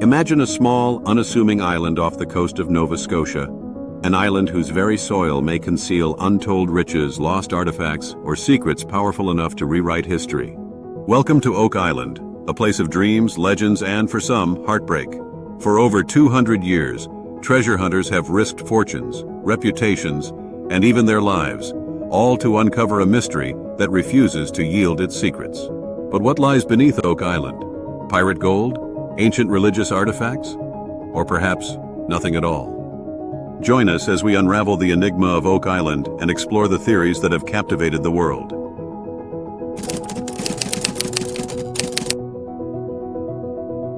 Imagine a small, unassuming island off the coast of Nova Scotia, an island whose very soil may conceal untold riches, lost artifacts, or secrets powerful enough to rewrite history. Welcome to Oak Island, a place of dreams, legends, and, for some, heartbreak. For over 200 years, treasure hunters have risked fortunes, reputations, and even their lives, all to uncover a mystery that refuses to yield its secrets. But what lies beneath Oak Island? Pirate gold? Ancient religious artifacts? Or perhaps nothing at all? Join us as we unravel the enigma of Oak Island and explore the theories that have captivated the world.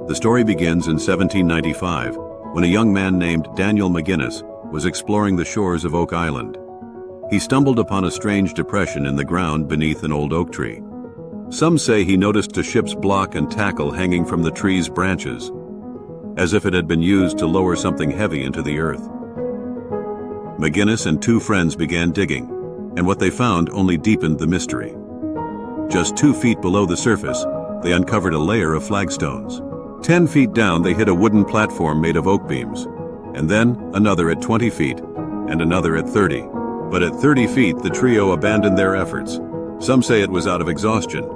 The story begins in 1795, when a young man named Daniel McGinnis was exploring the shores of Oak Island. He stumbled upon a strange depression in the ground beneath an old oak tree. Some say he noticed a ship's block and tackle hanging from the tree's branches, as if it had been used to lower something heavy into the earth. McGinnis and two friends began digging, and what they found only deepened the mystery. Just 2 feet below the surface, they uncovered a layer of flagstones. 10 feet down, they hit a wooden platform made of oak beams, and then another at 20 feet, and another at 30. But at 30 feet, the trio abandoned their efforts. Some say it was out of exhaustion.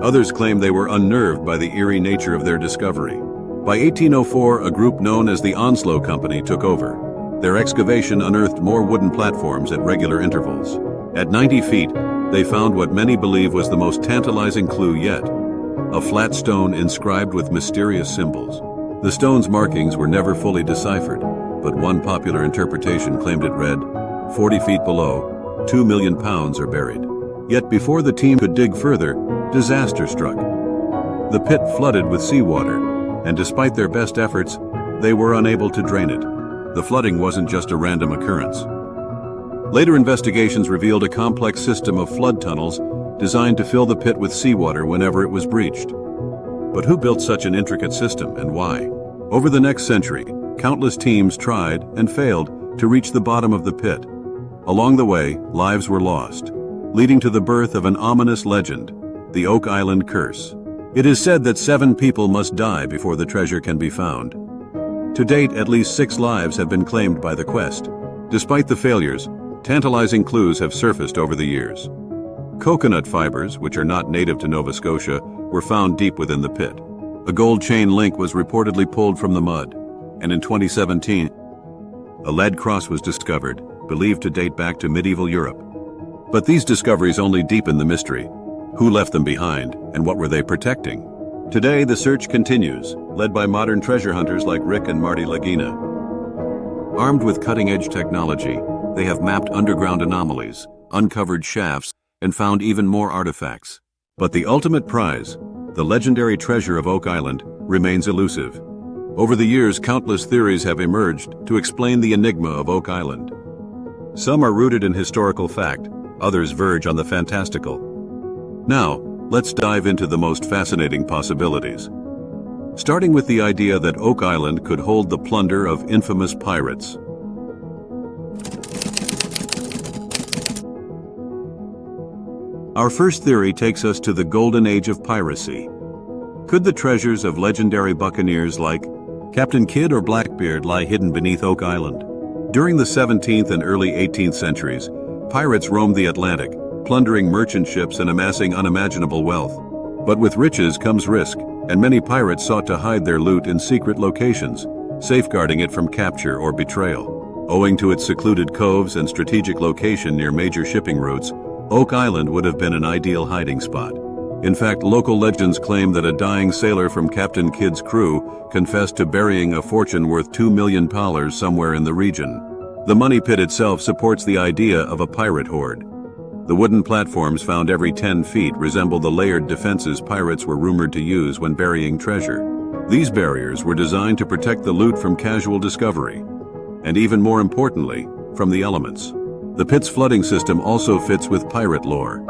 Others claim they were unnerved by the eerie nature of their discovery. By 1804, a group known as the Onslow Company took over. Their excavation unearthed more wooden platforms at regular intervals. At 90 feet, they found what many believe was the most tantalizing clue yet: a flat stone inscribed with mysterious symbols. The stone's markings were never fully deciphered, but one popular interpretation claimed it read, 40 feet below, 2 million pounds are buried. Yet before the team could dig further, disaster struck. The pit flooded with seawater, and despite their best efforts, they were unable to drain it. The flooding wasn't just a random occurrence. Later investigations revealed a complex system of flood tunnels designed to fill the pit with seawater whenever it was breached. But who built such an intricate system, and why? Over the next century, countless teams tried and failed to reach the bottom of the pit. Along the way, lives were lost, leading to the birth of an ominous legend, the Oak Island Curse. It is said that 7 people must die before the treasure can be found. To date, at least 6 lives have been claimed by the quest. Despite the failures, tantalizing clues have surfaced over the years. Coconut fibers, which are not native to Nova Scotia, were found deep within the pit. A gold chain link was reportedly pulled from the mud, and in 2017, a lead cross was discovered, believed to date back to medieval Europe. But these discoveries only deepen the mystery. Who left them behind, and what were they protecting? Today, the search continues, led by modern treasure hunters like Rick and Marty Lagina. Armed with cutting-edge technology, they have mapped underground anomalies, uncovered shafts, and found even more artifacts. But the ultimate prize, the legendary treasure of Oak Island, remains elusive. Over the years, countless theories have emerged to explain the enigma of Oak Island. Some are rooted in historical fact, others verge on the fantastical. Now, let's dive into the most fascinating possibilities. Starting with the idea that Oak Island could hold the plunder of infamous pirates. Our first theory takes us to the golden age of piracy. Could the treasures of legendary buccaneers like Captain Kidd or Blackbeard lie hidden beneath Oak Island? During the 17th and early 18th centuries, pirates roamed the Atlantic, plundering merchant ships and amassing unimaginable wealth. But with riches comes risk, and many pirates sought to hide their loot in secret locations, safeguarding it from capture or betrayal. Owing to its secluded coves and strategic location near major shipping routes, Oak Island would have been an ideal hiding spot. In fact, local legends claim that a dying sailor from Captain Kidd's crew confessed to burying a fortune worth $2 million somewhere in the region. The money pit itself supports the idea of a pirate horde. The wooden platforms found every 10 feet resemble the layered defenses pirates were rumored to use when burying treasure. These barriers were designed to protect the loot from casual discovery, and even more importantly, from the elements. The pit's flooding system also fits with pirate lore.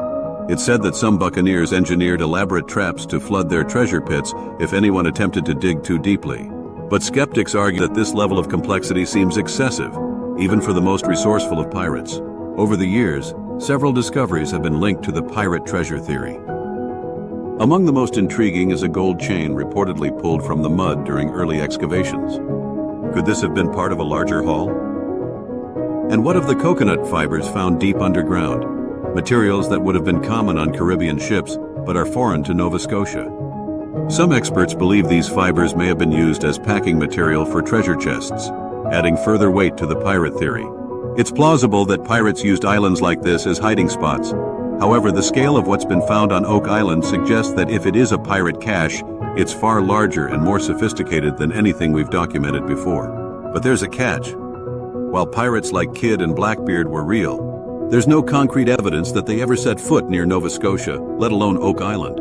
It's said that some buccaneers engineered elaborate traps to flood their treasure pits if anyone attempted to dig too deeply. But skeptics argue that this level of complexity seems excessive, even for the most resourceful of pirates. Over the years, several discoveries have been linked to the pirate treasure theory. Among the most intriguing is a gold chain reportedly pulled from the mud during early excavations. Could this have been part of a larger haul? And what of the coconut fibers found deep underground? Materials that would have been common on Caribbean ships, but are foreign to Nova Scotia. Some experts believe these fibers may have been used as packing material for treasure chests, adding further weight to the pirate theory. It's plausible that pirates used islands like this as hiding spots. However, the scale of what's been found on Oak Island suggests that if it is a pirate cache, it's far larger and more sophisticated than anything we've documented before. But there's a catch. While pirates like Kidd and Blackbeard were real, there's no concrete evidence that they ever set foot near Nova Scotia, let alone Oak Island.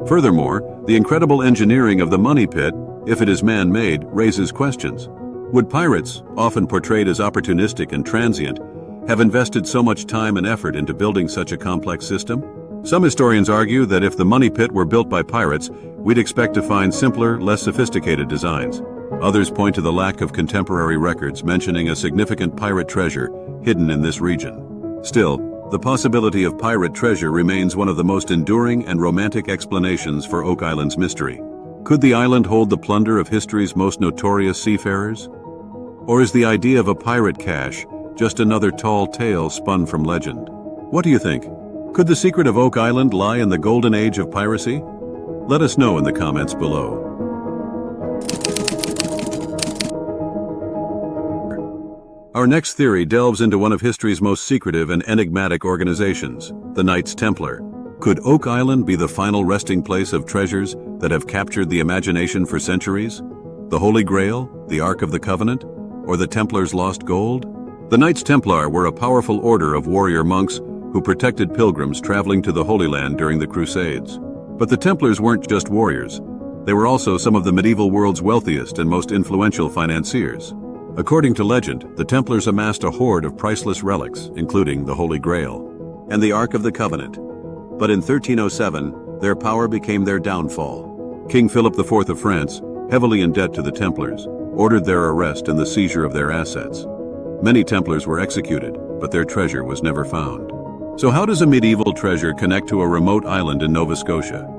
Furthermore, the incredible engineering of the money pit, if it is man-made, raises questions. Would pirates, often portrayed as opportunistic and transient, have invested so much time and effort into building such a complex system? Some historians argue that if the money pit were built by pirates, we'd expect to find simpler, less sophisticated designs. Others point to the lack of contemporary records mentioning a significant pirate treasure hidden in this region. Still, the possibility of pirate treasure remains one of the most enduring and romantic explanations for Oak Island's mystery. Could the island hold the plunder of history's most notorious seafarers? Or is the idea of a pirate cache just another tall tale spun from legend? What do you think? Could the secret of Oak Island lie in the golden age of piracy? Let us know in the comments below. Our next theory delves into one of history's most secretive and enigmatic organizations, the Knights Templar. Could Oak Island be the final resting place of treasures that have captured the imagination for centuries? The Holy Grail, the Ark of the Covenant, or the Templars' lost gold? The Knights Templar were a powerful order of warrior monks who protected pilgrims traveling to the Holy Land during the Crusades. But the Templars weren't just warriors. They were also some of the medieval world's wealthiest and most influential financiers. According to legend, the Templars amassed a hoard of priceless relics, including the Holy Grail and the Ark of the Covenant. But in 1307, their power became their downfall. King Philip IV of France, heavily in debt to the Templars, ordered their arrest and the seizure of their assets. Many Templars were executed, but their treasure was never found. So how does a medieval treasure connect to a remote island in Nova Scotia?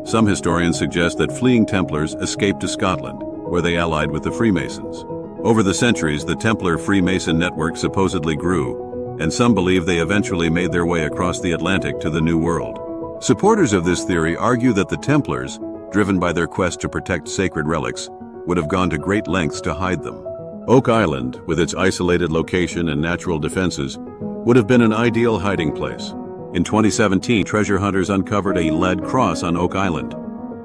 Some historians suggest that fleeing Templars escaped to Scotland, where they allied with the Freemasons. Over the centuries, the Templar Freemason network supposedly grew, and some believe they eventually made their way across the Atlantic to the New World. Supporters of this theory argue that the Templars, driven by their quest to protect sacred relics, would have gone to great lengths to hide them. Oak Island, with its isolated location and natural defenses, would have been an ideal hiding place. In 2017, treasure hunters uncovered a lead cross on Oak Island.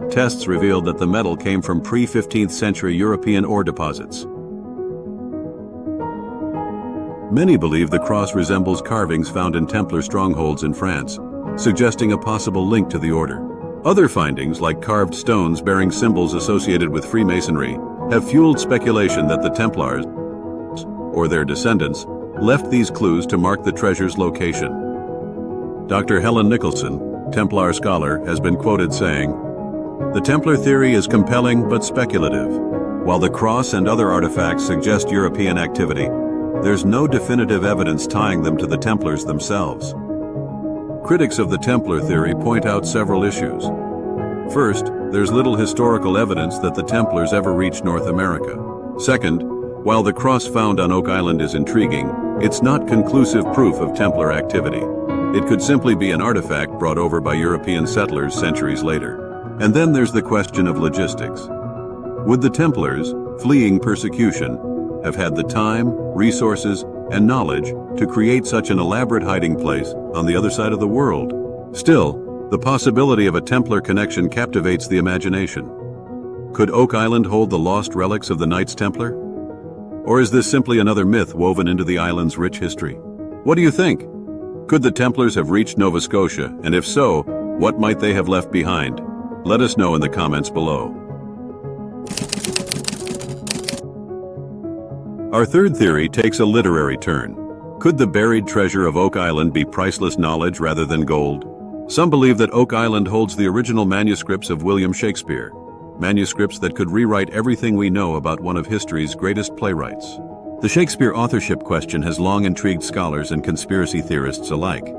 Tests revealed that the metal came from pre-15th century European ore deposits. Many believe the cross resembles carvings found in Templar strongholds in France, suggesting a possible link to the order. Other findings, like carved stones bearing symbols associated with Freemasonry, have fueled speculation that the Templars, or their descendants, left these clues to mark the treasure's location. Dr. Helen Nicholson, Templar scholar, has been quoted saying, "The Templar theory is compelling but speculative. While the cross and other artifacts suggest European activity, there's no definitive evidence tying them to the Templars themselves." Critics of the Templar theory point out several issues. First, there's little historical evidence that the Templars ever reached North America. Second, while the cross found on Oak Island is intriguing, it's not conclusive proof of Templar activity. It could simply be an artifact brought over by European settlers centuries later. And then there's the question of logistics. Would the Templars, fleeing persecution, have had the time, resources, and knowledge to create such an elaborate hiding place on the other side of the world? Still, the possibility of a Templar connection captivates the imagination. Could Oak Island hold the lost relics of the Knights Templar? Or is this simply another myth woven into the island's rich history? What do you think? Could the Templars have reached Nova Scotia, and if so, what might they have left behind? Let us know in the comments below. Our third theory takes a literary turn. Could the buried treasure of Oak Island be priceless knowledge rather than gold? Some believe that Oak Island holds the original manuscripts of William Shakespeare, manuscripts that could rewrite everything we know about one of history's greatest playwrights. The Shakespeare authorship question has long intrigued scholars and conspiracy theorists alike.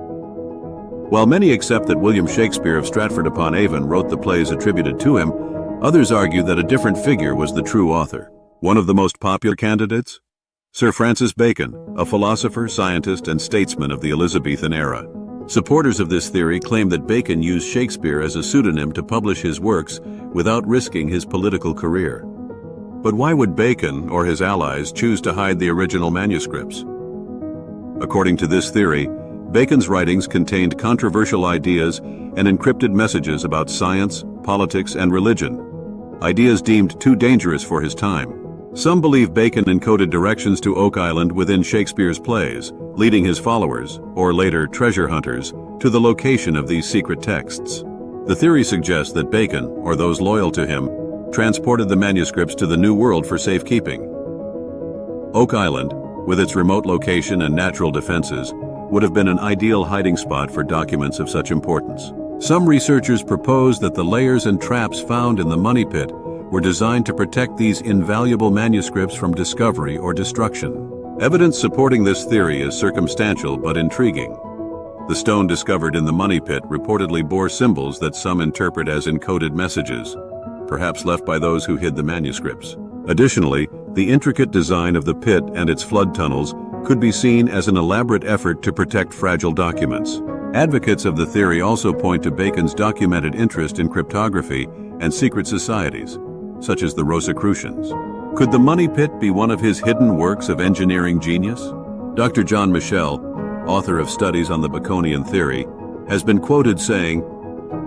While many accept that William Shakespeare of Stratford-upon-Avon wrote the plays attributed to him, others argue that a different figure was the true author. One of the most popular candidates? Sir Francis Bacon, a philosopher, scientist, and statesman of the Elizabethan era. Supporters of this theory claim that Bacon used Shakespeare as a pseudonym to publish his works without risking his political career. But why would Bacon or his allies choose to hide the original manuscripts? According to this theory, Bacon's writings contained controversial ideas and encrypted messages about science, politics, and religion, ideas deemed too dangerous for his time. Some believe Bacon encoded directions to Oak Island within Shakespeare's plays, leading his followers, or later treasure hunters, to the location of these secret texts. The theory suggests that Bacon, or those loyal to him, transported the manuscripts to the New World for safekeeping. Oak Island, with its remote location and natural defenses, would have been an ideal hiding spot for documents of such importance. Some researchers propose that the layers and traps found in the money pit were designed to protect these invaluable manuscripts from discovery or destruction. Evidence supporting this theory is circumstantial but intriguing. The stone discovered in the money pit reportedly bore symbols that some interpret as encoded messages, perhaps left by those who hid the manuscripts. Additionally, the intricate design of the pit and its flood tunnels could be seen as an elaborate effort to protect fragile documents. Advocates of the theory also point to Bacon's documented interest in cryptography and secret societies, such as the Rosicrucians. Could the money pit be one of his hidden works of engineering genius? Dr. John Michel, author of studies on the Baconian theory, has been quoted saying,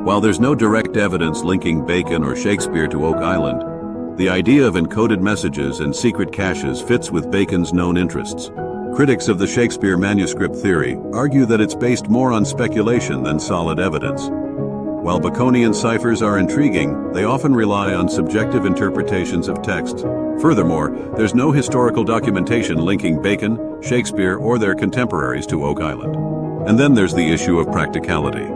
"While there's no direct evidence linking Bacon or Shakespeare to Oak Island, the idea of encoded messages and secret caches fits with Bacon's known interests." Critics of the Shakespeare manuscript theory argue that it's based more on speculation than solid evidence. While Baconian ciphers are intriguing, they often rely on subjective interpretations of texts. Furthermore, there's no historical documentation linking Bacon, Shakespeare, or their contemporaries to Oak Island. And then there's the issue of practicality.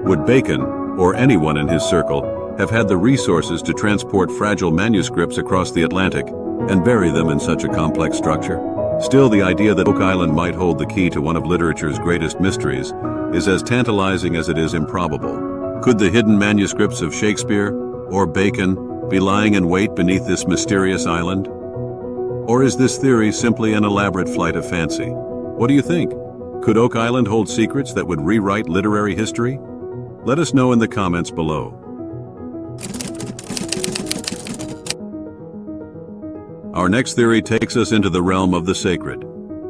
Would Bacon, or anyone in his circle, have had the resources to transport fragile manuscripts across the Atlantic and bury them in such a complex structure? Still, the idea that Oak Island might hold the key to one of literature's greatest mysteries is as tantalizing as it is improbable. Could the hidden manuscripts of Shakespeare or Bacon be lying in wait beneath this mysterious island? Or is this theory simply an elaborate flight of fancy? What do you think? Could Oak Island hold secrets that would rewrite literary history? Let us know in the comments below. Our next theory takes us into the realm of the sacred.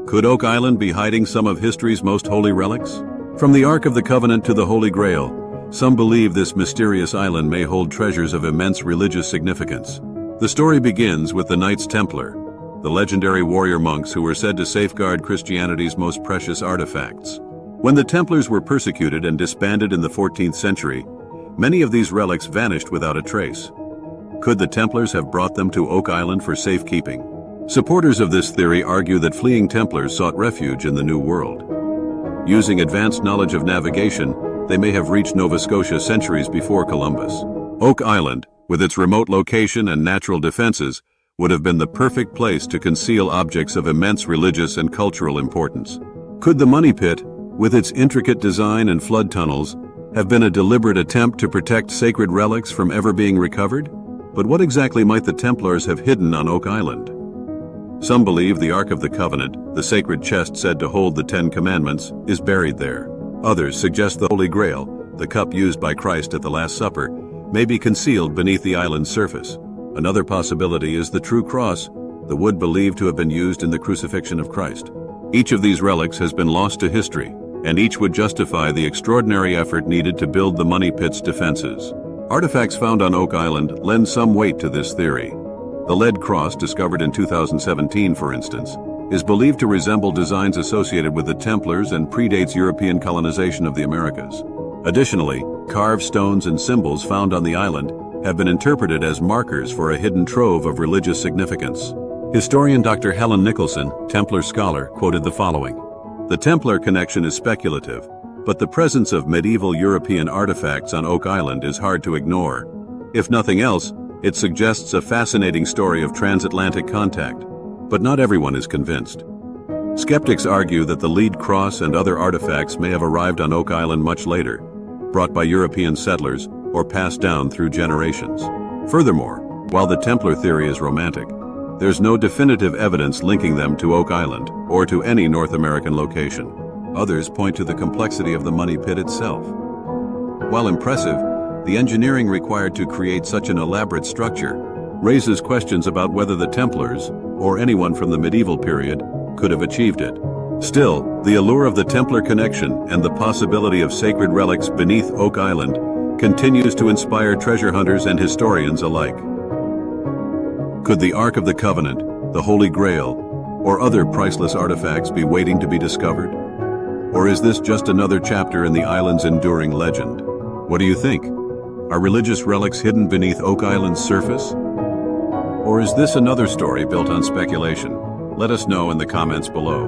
Could Oak Island be hiding some of history's most holy relics? From the Ark of the Covenant to the Holy Grail, some believe this mysterious island may hold treasures of immense religious significance. The story begins with the Knights Templar, the legendary warrior monks who were said to safeguard Christianity's most precious artifacts. When the Templars were persecuted and disbanded in the 14th century, many of these relics vanished without a trace. Could the Templars have brought them to Oak Island for safekeeping? Supporters of this theory argue that fleeing Templars sought refuge in the New World. Using advanced knowledge of navigation, they may have reached Nova Scotia centuries before Columbus. Oak Island, with its remote location and natural defenses, would have been the perfect place to conceal objects of immense religious and cultural importance. Could the money pit, with its intricate design and flood tunnels, have been a deliberate attempt to protect sacred relics from ever being recovered? But what exactly might the Templars have hidden on Oak Island? Some believe the Ark of the Covenant, the sacred chest said to hold the Ten Commandments, is buried there. Others suggest the Holy Grail, the cup used by Christ at the Last Supper, may be concealed beneath the island's surface. Another possibility is the true cross, the wood believed to have been used in the crucifixion of Christ. Each of these relics has been lost to history, and each would justify the extraordinary effort needed to build the money pit's defenses. Artifacts found on Oak Island lend some weight to this theory. The lead cross, discovered in 2017, for instance, is believed to resemble designs associated with the Templars and predates European colonization of the Americas. Additionally, carved stones and symbols found on the island have been interpreted as markers for a hidden trove of religious significance. Historian Dr. Helen Nicholson, Templar scholar, quoted the following: "The Templar connection is speculative, but the presence of medieval European artifacts on Oak Island is hard to ignore. If nothing else, it suggests a fascinating story of transatlantic contact. But not everyone is convinced. Skeptics argue that the lead cross and other artifacts may have arrived on Oak Island much later, brought by European settlers or passed down through generations. Furthermore, while the Templar theory is romantic, there's no definitive evidence linking them to Oak Island or to any North American location. Others point to the complexity of the money pit itself. While impressive, the engineering required to create such an elaborate structure raises questions about whether the Templars, or anyone from the medieval period, could have achieved it. Still, the allure of the Templar connection and the possibility of sacred relics beneath Oak Island continues to inspire treasure hunters and historians alike. Could the Ark of the Covenant, the Holy Grail, or other priceless artifacts be waiting to be discovered? Or is this just another chapter in the island's enduring legend? What do you think? Are religious relics hidden beneath Oak Island's surface? Or is this another story built on speculation? Let us know in the comments below.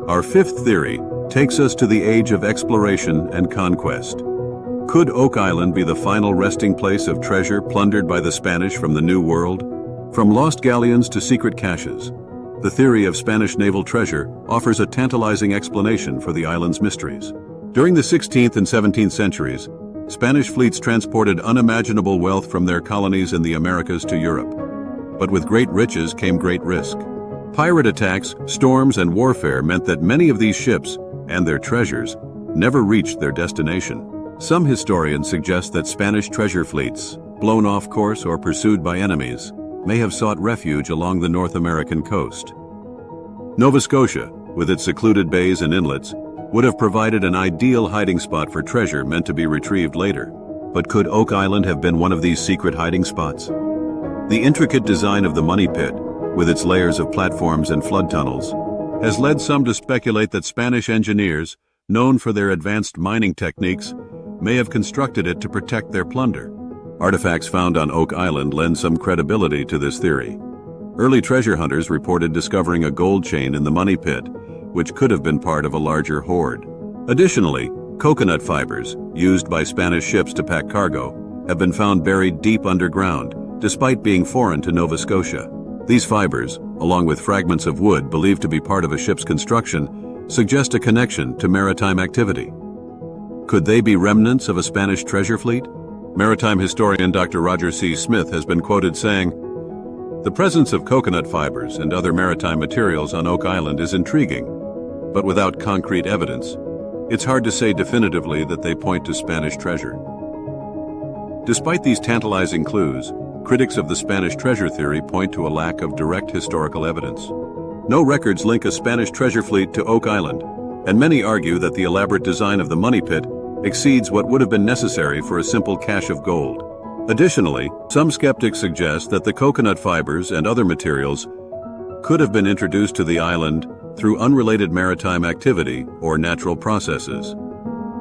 Our fifth theory takes us to the age of exploration and conquest. Could Oak Island be the final resting place of treasure plundered by the Spanish from the New World? From lost galleons to secret caches, the theory of Spanish naval treasure offers a tantalizing explanation for the island's mysteries. During the 16th and 17th centuries, Spanish fleets transported unimaginable wealth from their colonies in the Americas to Europe. But with great riches came great risk. Pirate attacks, storms, and warfare meant that many of these ships, and their treasures, never reached their destination. Some historians suggest that Spanish treasure fleets, blown off course or pursued by enemies, may have sought refuge along the North American coast. Nova Scotia, with its secluded bays and inlets, would have provided an ideal hiding spot for treasure meant to be retrieved later. But could Oak Island have been one of these secret hiding spots? The intricate design of the money pit, with its layers of platforms and flood tunnels, has led some to speculate that Spanish engineers, known for their advanced mining techniques, may have constructed it to protect their plunder. Artifacts found on Oak Island lend some credibility to this theory. Early treasure hunters reported discovering a gold chain in the money pit, which could have been part of a larger hoard. Additionally, coconut fibers, used by Spanish ships to pack cargo, have been found buried deep underground, despite being foreign to Nova Scotia. These fibers, along with fragments of wood believed to be part of a ship's construction, suggest a connection to maritime activity. Could they be remnants of a Spanish treasure fleet? Maritime historian Dr. Roger C. Smith has been quoted saying, "The presence of coconut fibers and other maritime materials on Oak Island is intriguing, but without concrete evidence, it's hard to say definitively that they point to Spanish treasure." Despite these tantalizing clues, critics of the Spanish treasure theory point to a lack of direct historical evidence. No records link a Spanish treasure fleet to Oak Island, and many argue that the elaborate design of the money pit exceeds what would have been necessary for a simple cache of gold. Additionally, some skeptics suggest that the coconut fibers and other materials could have been introduced to the island through unrelated maritime activity or natural processes.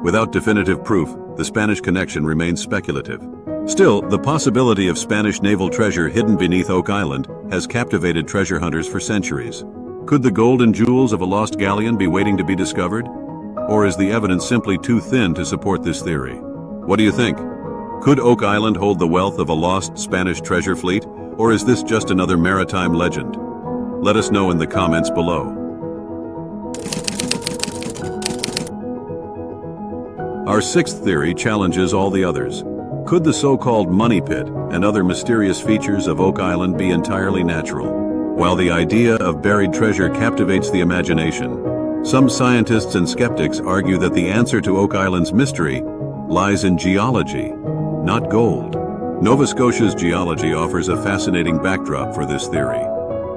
Without definitive proof, the Spanish connection remains speculative. Still, the possibility of Spanish naval treasure hidden beneath Oak Island has captivated treasure hunters for centuries. Could the gold and jewels of a lost galleon be waiting to be discovered? Or is the evidence simply too thin to support this theory? What do you think? Could Oak Island hold the wealth of a lost Spanish treasure fleet, or is this just another maritime legend? Let us know in the comments below. Our sixth theory challenges all the others. Could the so-called money pit and other mysterious features of Oak Island be entirely natural? While the idea of buried treasure captivates the imagination, some scientists and skeptics argue that the answer to Oak Island's mystery lies in geology, not gold. Nova Scotia's geology offers a fascinating backdrop for this theory.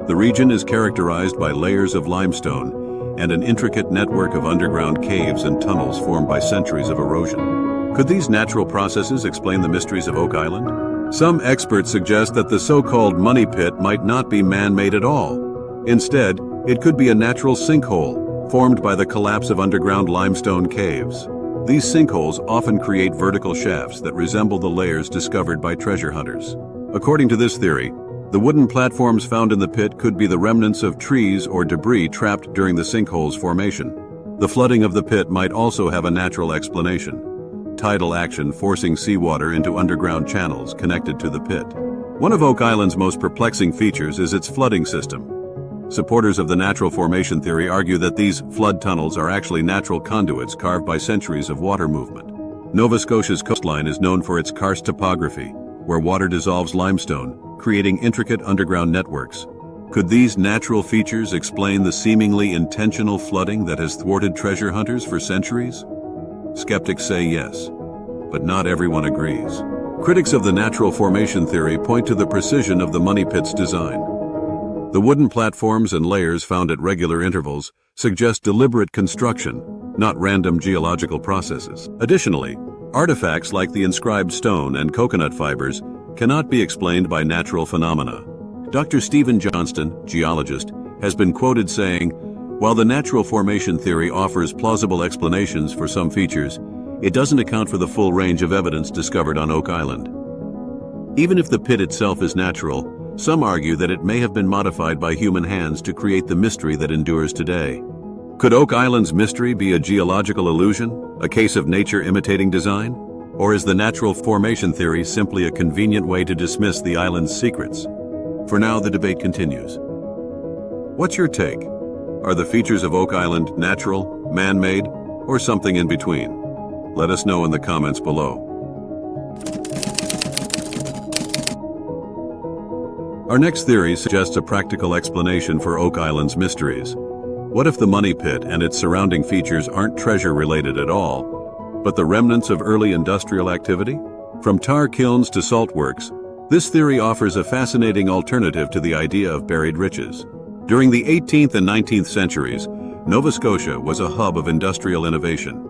The region is characterized by layers of limestone and an intricate network of underground caves and tunnels formed by centuries of erosion. Could these natural processes explain the mysteries of Oak Island? Some experts suggest that the so-called money pit might not be man-made at all. Instead, it could be a natural sinkhole formed by the collapse of underground limestone caves. These sinkholes often create vertical shafts that resemble the layers discovered by treasure hunters. According to this theory, the wooden platforms found in the pit could be the remnants of trees or debris trapped during the sinkhole's formation. The flooding of the pit might also have a natural explanation: tidal action forcing seawater into underground channels connected to the pit. One of Oak Island's most perplexing features is its flooding system. Supporters of the natural formation theory argue that these flood tunnels are actually natural conduits carved by centuries of water movement. Nova Scotia's coastline is known for its karst topography, where water dissolves limestone, creating intricate underground networks. Could these natural features explain the seemingly intentional flooding that has thwarted treasure hunters for centuries? Skeptics say yes, but not everyone agrees. Critics of the natural formation theory point to the precision of the money pit's design. The wooden platforms and layers found at regular intervals suggest deliberate construction, not random geological processes. Additionally, artifacts like the inscribed stone and coconut fibers cannot be explained by natural phenomena. Dr. Stephen Johnston, geologist, has been quoted saying, "While the natural formation theory offers plausible explanations for some features, it doesn't account for the full range of evidence discovered on Oak Island." Even if the pit itself is natural, some argue that it may have been modified by human hands to create the mystery that endures today. Could Oak Island's mystery be a geological illusion, a case of nature imitating design? Or is the natural formation theory simply a convenient way to dismiss the island's secrets? For now, the debate continues. What's your take? Are the features of Oak Island natural, man-made, or something in between? Let us know in the comments below. Our next theory suggests a practical explanation for Oak Island's mysteries. What if the money pit and its surrounding features aren't treasure-related at all, but the remnants of early industrial activity? From tar kilns to salt works, this theory offers a fascinating alternative to the idea of buried riches. During the 18th and 19th centuries, Nova Scotia was a hub of industrial innovation.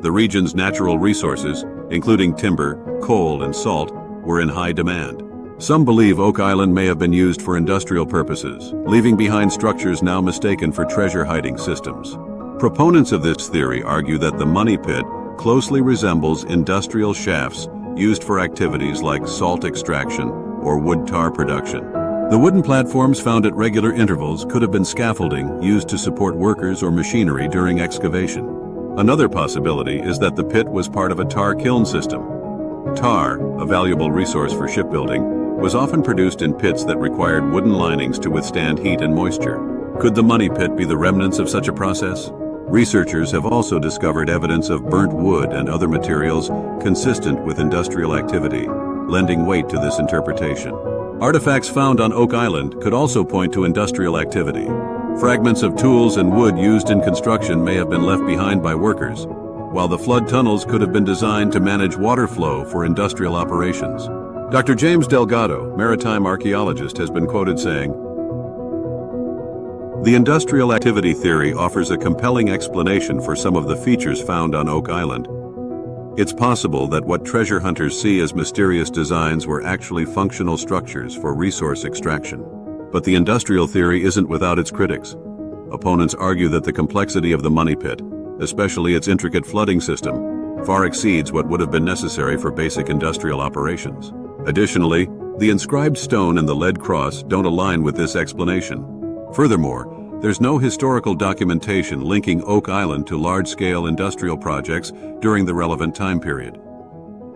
The region's natural resources, including timber, coal, and salt, were in high demand. Some believe Oak Island may have been used for industrial purposes, leaving behind structures now mistaken for treasure-hiding systems. Proponents of this theory argue that the money pit closely resembles industrial shafts used for activities like salt extraction or wood tar production. The wooden platforms found at regular intervals could have been scaffolding used to support workers or machinery during excavation. Another possibility is that the pit was part of a tar kiln system. Tar, a valuable resource for shipbuilding, was often produced in pits that required wooden linings to withstand heat and moisture. Could the money pit be the remnants of such a process? Researchers have also discovered evidence of burnt wood and other materials consistent with industrial activity, lending weight to this interpretation. Artifacts found on Oak Island could also point to industrial activity. Fragments of tools and wood used in construction may have been left behind by workers, while the flood tunnels could have been designed to manage water flow for industrial operations. Dr. James Delgado, maritime archaeologist, has been quoted saying, "The industrial activity theory offers a compelling explanation for some of the features found on Oak Island. It's possible that what treasure hunters see as mysterious designs were actually functional structures for resource extraction. But the industrial theory isn't without its critics. Opponents argue that the complexity of the money pit, especially its intricate flooding system, far exceeds what would have been necessary for basic industrial operations. Additionally, the inscribed stone and the lead cross don't align with this explanation. Furthermore, there's no historical documentation linking Oak Island to large-scale industrial projects during the relevant time period.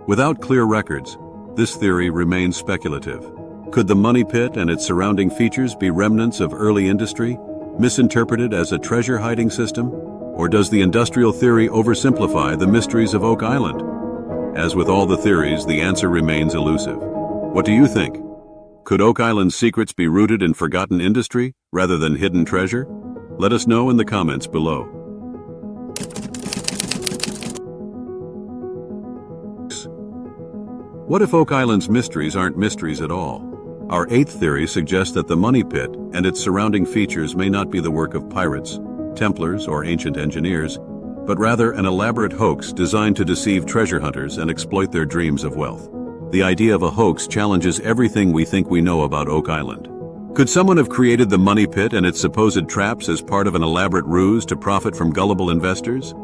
Without clear records, this theory remains speculative. Could the money pit and its surrounding features be remnants of early industry, misinterpreted as a treasure-hiding system? Or does the industrial theory oversimplify the mysteries of Oak Island? As with all the theories, the answer remains elusive. What do you think? Could Oak Island's secrets be rooted in forgotten industry rather than hidden treasure? Let us know in the comments below. What if Oak Island's mysteries aren't mysteries at all? Our eighth theory suggests that the money pit and its surrounding features may not be the work of pirates, Templars, or ancient engineers, but rather an elaborate hoax designed to deceive treasure hunters and exploit their dreams of wealth. The idea of a hoax challenges everything we think we know about Oak Island. Could someone have created the money pit and its supposed traps as part of an elaborate ruse to profit from gullible investors?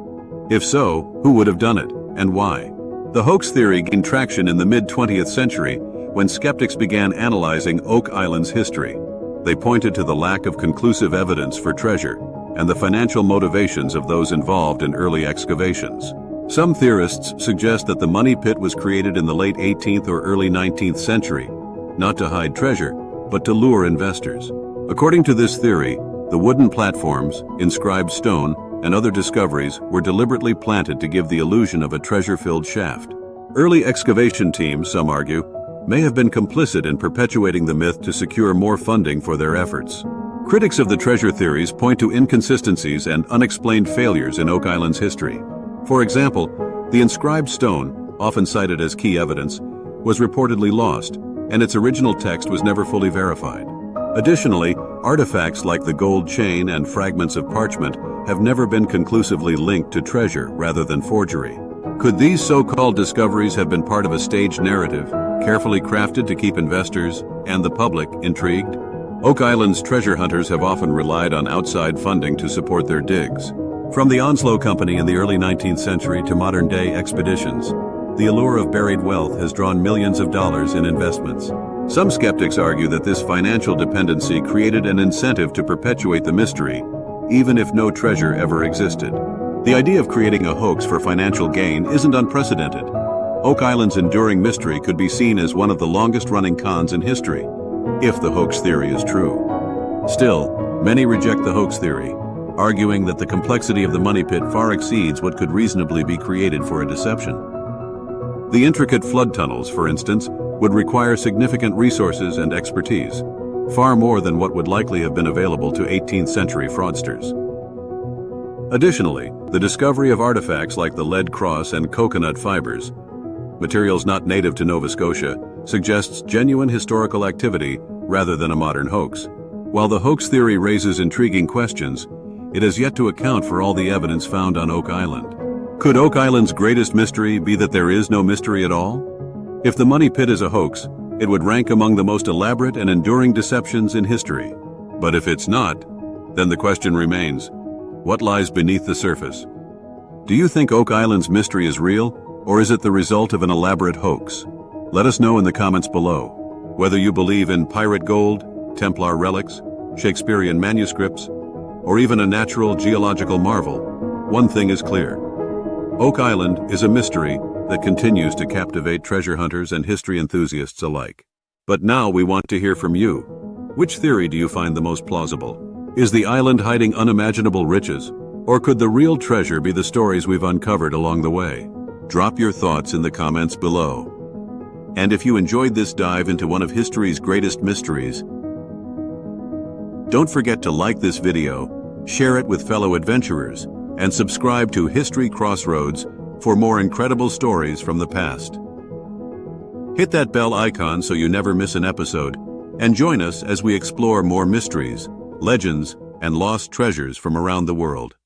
If so, who would have done it, and why? The hoax theory gained traction in the mid-20th century when skeptics began analyzing Oak Island's history. They pointed to the lack of conclusive evidence for treasure and the financial motivations of those involved in early excavations. Some theorists suggest that the money pit was created in the late 18th or early 19th century, not to hide treasure, but to lure investors. According to this theory, the wooden platforms, inscribed stone, and other discoveries were deliberately planted to give the illusion of a treasure-filled shaft. Early excavation teams, some argue, may have been complicit in perpetuating the myth to secure more funding for their efforts. Critics of the treasure theories point to inconsistencies and unexplained failures in Oak Island's history. For example, the inscribed stone, often cited as key evidence, was reportedly lost, and its original text was never fully verified. Additionally, artifacts like the gold chain and fragments of parchment have never been conclusively linked to treasure rather than forgery. Could these so-called discoveries have been part of a staged narrative, carefully crafted to keep investors and the public intrigued? Oak Island's treasure hunters have often relied on outside funding to support their digs. From the Onslow Company in the early 19th century to modern-day expeditions, the allure of buried wealth has drawn millions of dollars in investments. Some skeptics argue that this financial dependency created an incentive to perpetuate the mystery, even if no treasure ever existed. The idea of creating a hoax for financial gain isn't unprecedented. Oak Island's enduring mystery could be seen as one of the longest-running cons in history, if the hoax theory is true. Still, many reject the hoax theory, arguing that the complexity of the money pit far exceeds what could reasonably be created for a deception. The intricate flood tunnels, for instance, would require significant resources and expertise, far more than what would likely have been available to 18th century fraudsters. Additionally, the discovery of artifacts like the lead cross and coconut fibers, materials not native to Nova Scotia, suggests genuine historical activity rather than a modern hoax. While the hoax theory raises intriguing questions, it has yet to account for all the evidence found on Oak Island. Could Oak Island's greatest mystery be that there is no mystery at all? If the money pit is a hoax, it would rank among the most elaborate and enduring deceptions in history. But if it's not, then the question remains, what lies beneath the surface? Do you think Oak Island's mystery is real, or is it the result of an elaborate hoax? Let us know in the comments below. Whether you believe in pirate gold, Templar relics, Shakespearean manuscripts, or even a natural geological marvel, one thing is clear. Oak Island is a mystery that continues to captivate treasure hunters and history enthusiasts alike. But now we want to hear from you. Which theory do you find the most plausible? Is the island hiding unimaginable riches, or could the real treasure be the stories we've uncovered along the way? Drop your thoughts in the comments below. And if you enjoyed this dive into one of history's greatest mysteries, don't forget to like this video, share it with fellow adventurers, and subscribe to History Crossroads for more incredible stories from the past. Hit that bell icon so you never miss an episode, and join us as we explore more mysteries, legends, and lost treasures from around the world.